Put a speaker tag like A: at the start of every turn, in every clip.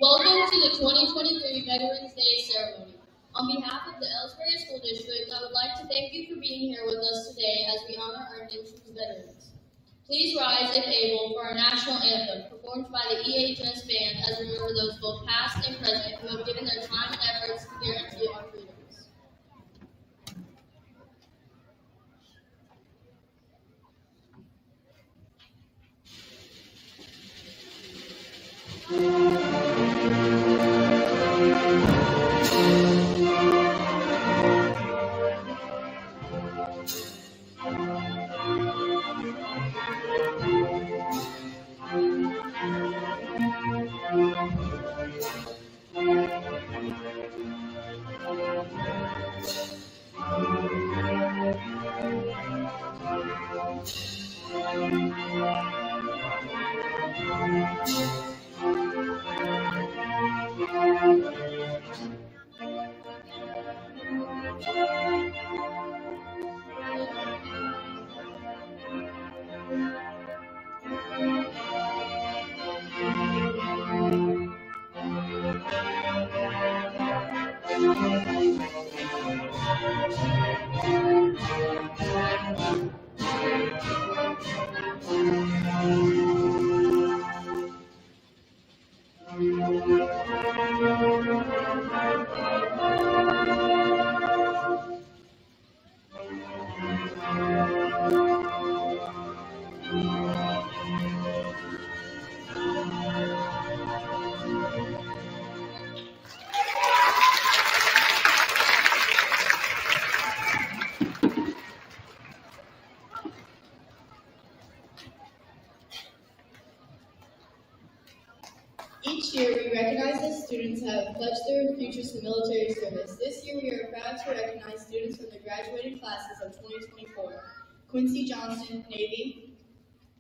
A: Welcome to the 2023 Veterans Day ceremony. On behalf of the Elsberry School District, I would like to thank you for being here with us today as we honor our nation's veterans. Please rise, if able, for our national anthem, performed by the EHS band as we remember those both past and present who have given their time and efforts to guarantee our freedoms. Each year, we recognize that students have pledged their futures to military service. This year, we are proud to recognize students from the graduating classes of 2024. Quincy Johnston, Navy;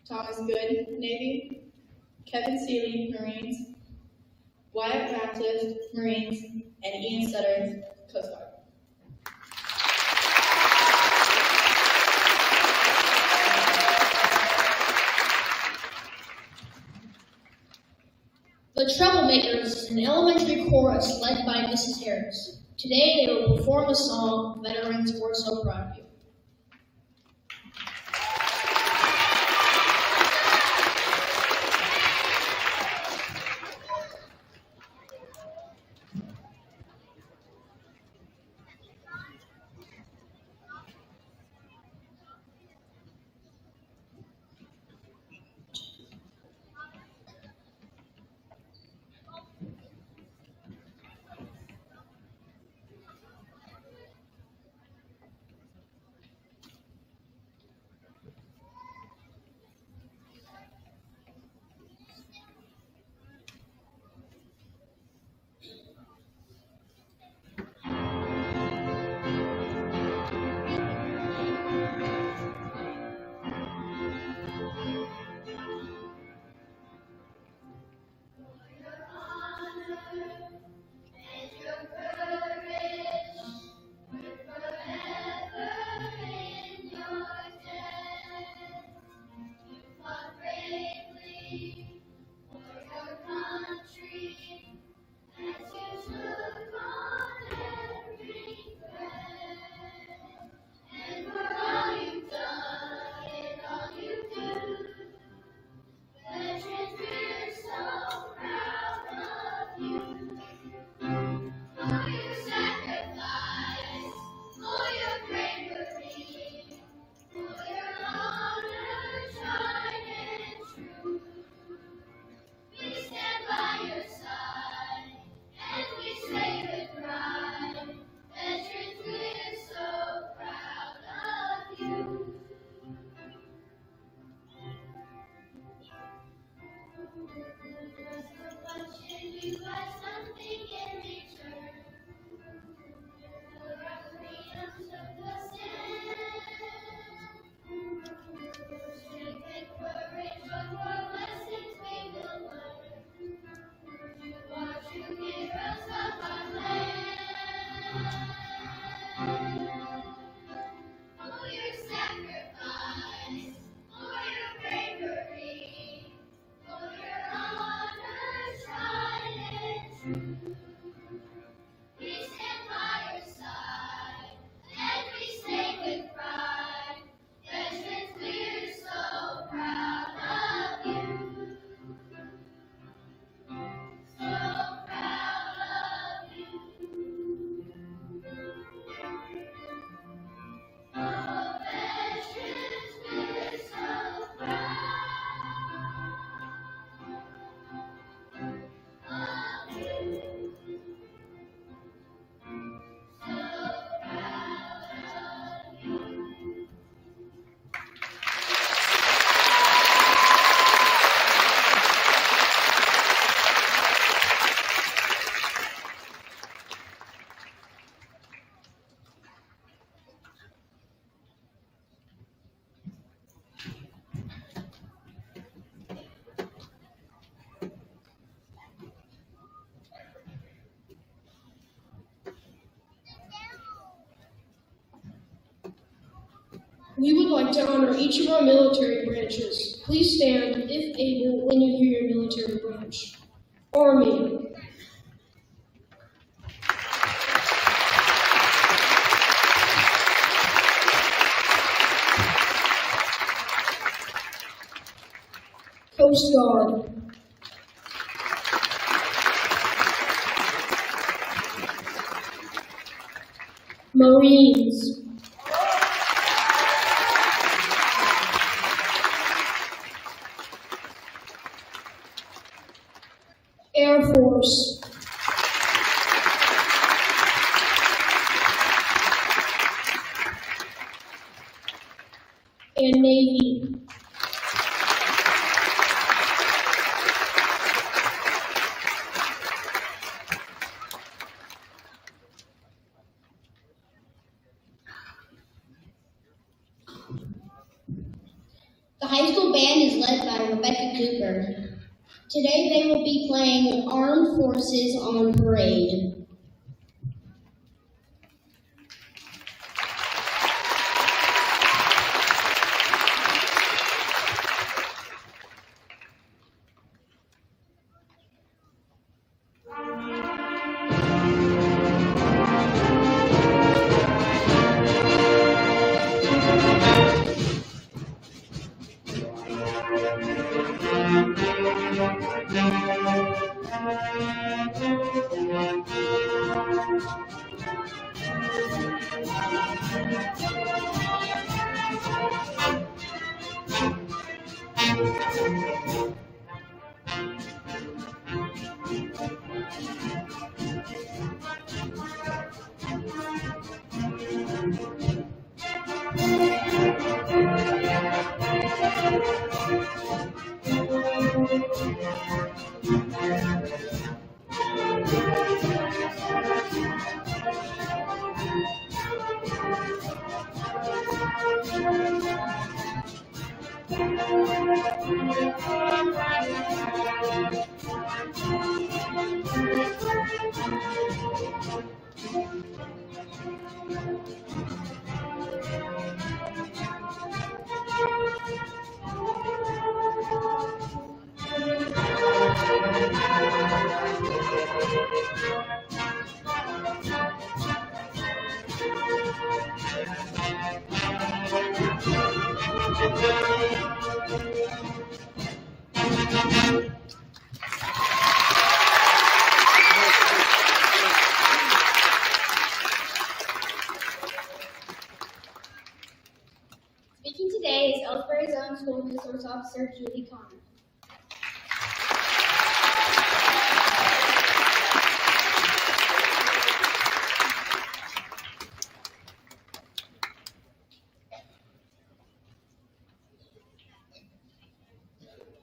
A: Thomas Good, Navy; Kevin Seeley, Marines; Wyatt Ratcliffe, Marines; and Ian Sutter, Coast Guard.
B: The Troublemakers, an elementary chorus led by Mrs. Harris. Today they will perform the song, Veterans, We're So Proud of You.
C: We would like to honor each of our military branches. Please stand, if able, when you hear your military branch. Army. Coast Guard. Marines, Air Force, and Navy.
B: The high school band is led by Rebecca Cooper. Today they will be playing Armed Forces on Parade.
A: Speaking today is Elsberry's own School Resource Officer, Julie Connor.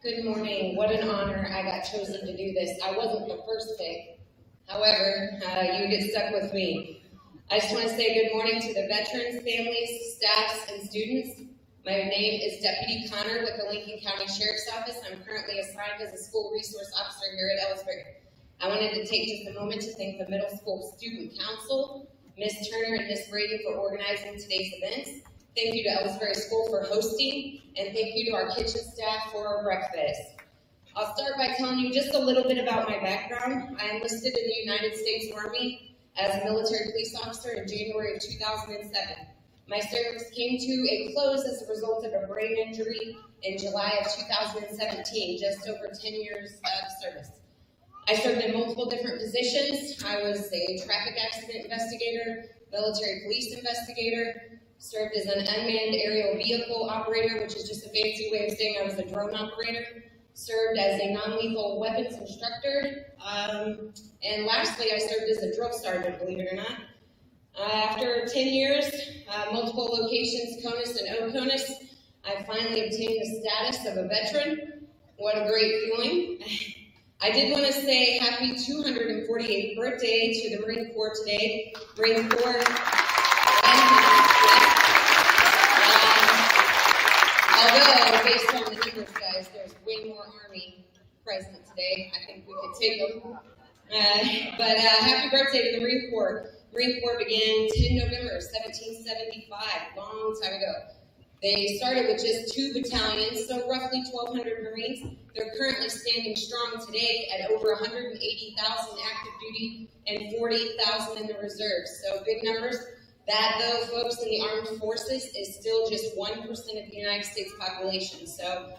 D: Good morning. What an honor I got chosen to do this. I wasn't the first pick. However, you get stuck with me. I just want to say good morning to the veterans, families, staffs, and students. My name is Deputy Connor with the Lincoln County Sheriff's Office. I'm currently assigned as a school resource officer here at Elsberry. I wanted to take just a moment to thank the Middle School Student Council, Ms. Turner and Ms. Brady for organizing today's events. Thank you to Elsberry School for hosting, and thank you to our kitchen staff for our breakfast. I'll start by telling you just a little bit about my background. I enlisted in the United States Army as a military police officer in January of 2007. My service came to a close as a result of a brain injury in July of 2017, just over 10 years of service. I served in multiple different positions. I was a traffic accident investigator, military police investigator, served as an unmanned aerial vehicle operator, which is just a fancy way of saying I was a drone operator, served as a non-lethal weapons instructor, and lastly, I served as a drill sergeant, believe it or not. After 10 years, multiple locations, CONUS and OCONUS, I finally obtained the status of a veteran. What a great feeling. I did want to say happy 248th birthday to the Marine Corps today. Marine Corps. Although, based on the numbers, guys, there's way more Army present today. I think we could take them. But happy birthday to the Marine Corps. Marine Corps began 10 November 1775, long time ago. They started with just 2 battalions, so roughly 1,200 Marines. They're currently standing strong today at over 180,000 active duty and 40,000 in the reserves. So big numbers. That, though, folks, in the armed forces is still just 1% of the United States population. So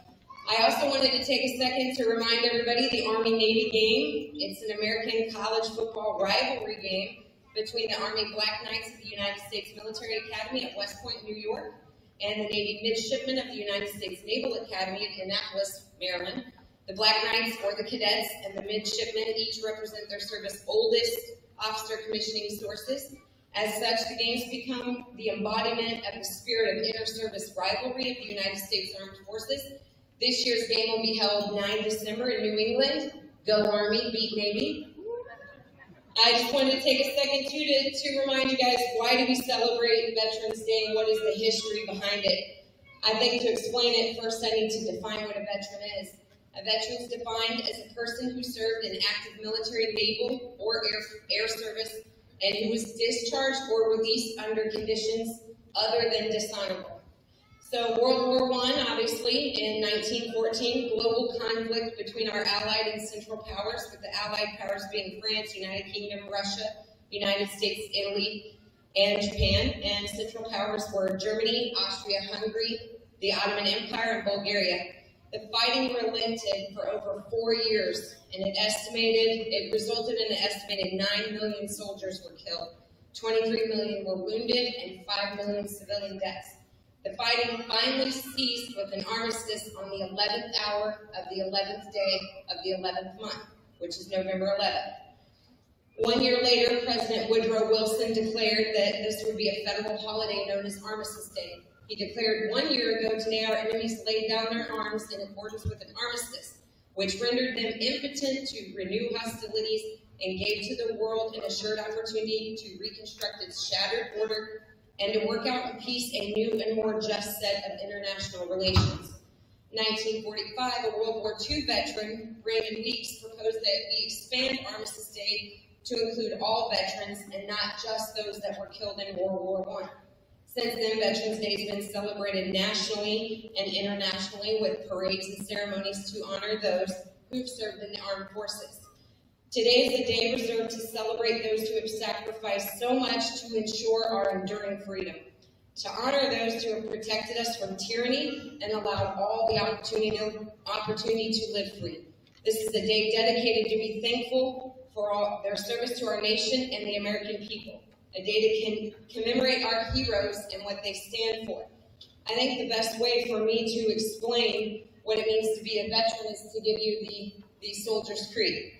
D: I also wanted to take a second to remind everybody the Army-Navy game. It's an American college football rivalry game between the Army Black Knights of the United States Military Academy at West Point, New York, and the Navy Midshipmen of the United States Naval Academy at Annapolis, Maryland. The Black Knights, or the cadets, and the midshipmen each represent their service's oldest officer commissioning sources. As such, the games become the embodiment of the spirit of inter-service rivalry of the United States Armed Forces. This year's game will be held 9 December in New England. Go Army, beat Navy. I just wanted to take a second to remind you guys, why do we celebrate Veterans Day and what is the history behind it? I think to explain it, first I need to define what a veteran is. A veteran is defined as a person who served in active military, naval, or air service and who was discharged or released under conditions other than dishonorable. So World War I, obviously, in 1914, global conflict between our allied and central powers, with the allied powers being France, United Kingdom, Russia, United States, Italy, and Japan, and central powers were Germany, Austria-Hungary, the Ottoman Empire, and Bulgaria. The fighting relented for over 4 years, and it resulted in an estimated 9 million soldiers were killed, 23 million were wounded, and 5 million civilian deaths. The fighting finally ceased with an armistice on the 11th hour of the 11th day of the 11th month, which is November 11th. 1 year later, President Woodrow Wilson declared that this would be a federal holiday known as Armistice Day. He declared 1 year ago today our enemies laid down their arms in accordance with an armistice, which rendered them impotent to renew hostilities and gave to the world an assured opportunity to reconstruct its shattered order and to work out in peace a new and more just set of international relations. 1945, a World War II veteran, Brandon Weeks, proposed that we expand Armistice Day to include all veterans and not just those that were killed in World War I. Since then, Veterans Day has been celebrated nationally and internationally with parades and ceremonies to honor those who've served in the armed forces. Today is a day reserved to celebrate those who have sacrificed so much to ensure our enduring freedom, to honor those who have protected us from tyranny and allowed all the opportunity to live free. This is a day dedicated to be thankful for all their service to our nation and the American people, a day to commemorate our heroes and what they stand for. I think the best way for me to explain what it means to be a veteran is to give you the Soldier's Creed.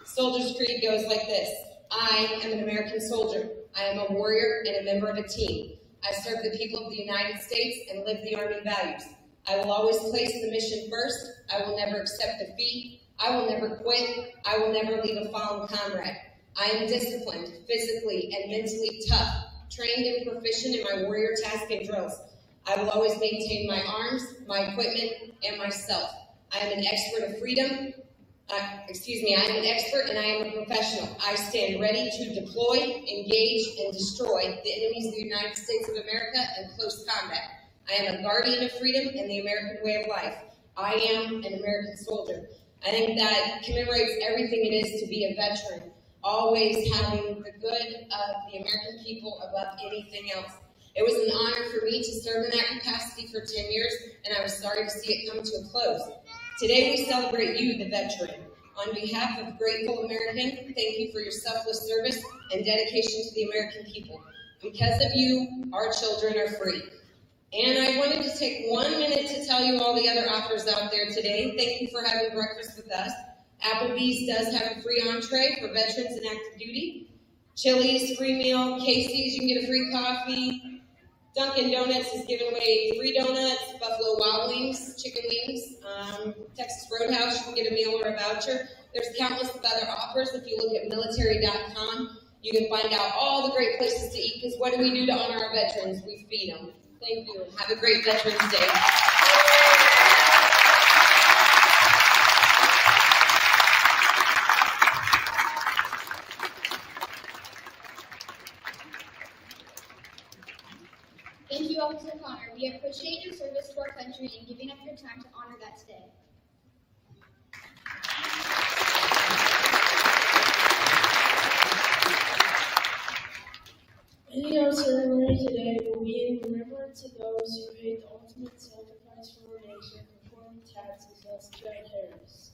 D: Soldier's Creed goes like this: I am an American soldier. I am a warrior and a member of a team. I serve the people of the United States and live the Army values. I will always place the mission first. I will never accept defeat. I will never quit. I will never leave a fallen comrade. I am disciplined, physically and mentally tough, trained and proficient in my warrior task and drills. I will always maintain my arms, my equipment, and myself. I am an expert of freedom. I am an expert and I am a professional. I stand ready to deploy, engage, and destroy the enemies of the United States of America in close combat. I am a guardian of freedom and the American way of life. I am an American soldier. I think that commemorates everything it is to be a veteran, always having the good of the American people above anything else. It was an honor for me to serve in that capacity for 10 years, and I was sorry to see it come to a close. Today we celebrate you, the veteran. On behalf of Grateful American, thank you for your selfless service and dedication to the American people. Because of you, our children are free. And I wanted to take 1 minute to tell you all the other offers out there today. Thank you for having breakfast with us. Applebee's does have a free entree for veterans and active duty. Chili's, free meal. Casey's, you can get a free coffee. Dunkin' Donuts is giving away free donuts. Buffalo Wild Wings, chicken wings. Texas Roadhouse, you can get a meal or a voucher. There's countless of other offers. If you look at military.com, you can find out all the great places to eat, because what do we do to honor our veterans? We feed them. Thank you. Have a great Veterans Day.
B: Thank you, Officer Connor. We appreciate your service to our country and giving up your time to honor that day.
C: Ending our ceremony today will be in remembrance of those who paid the ultimate sacrifice for our nation, performing taxes as Jack Harris.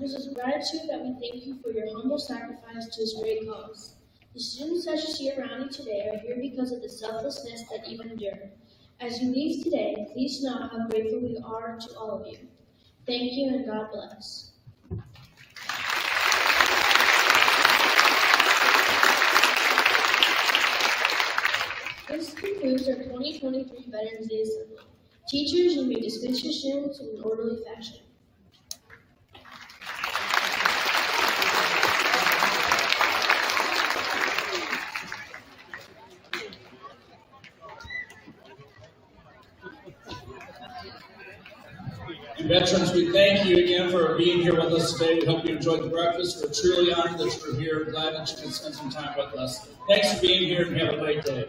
C: It is with gratitude that we thank you for your humble sacrifice to this great cause. The students that you see around you today are here because of the selflessness that you endure. As you leave today, please know how grateful we are to all of you. Thank you and God bless. This concludes our 2023 Veterans Day Assembly. Teachers, you may dismiss your students in an orderly fashion.
E: Veterans, we thank you again for being here with us today. We hope you enjoyed the breakfast. We're truly honored that you're here. Glad that you could spend some time with us. Thanks for being here and have a great day.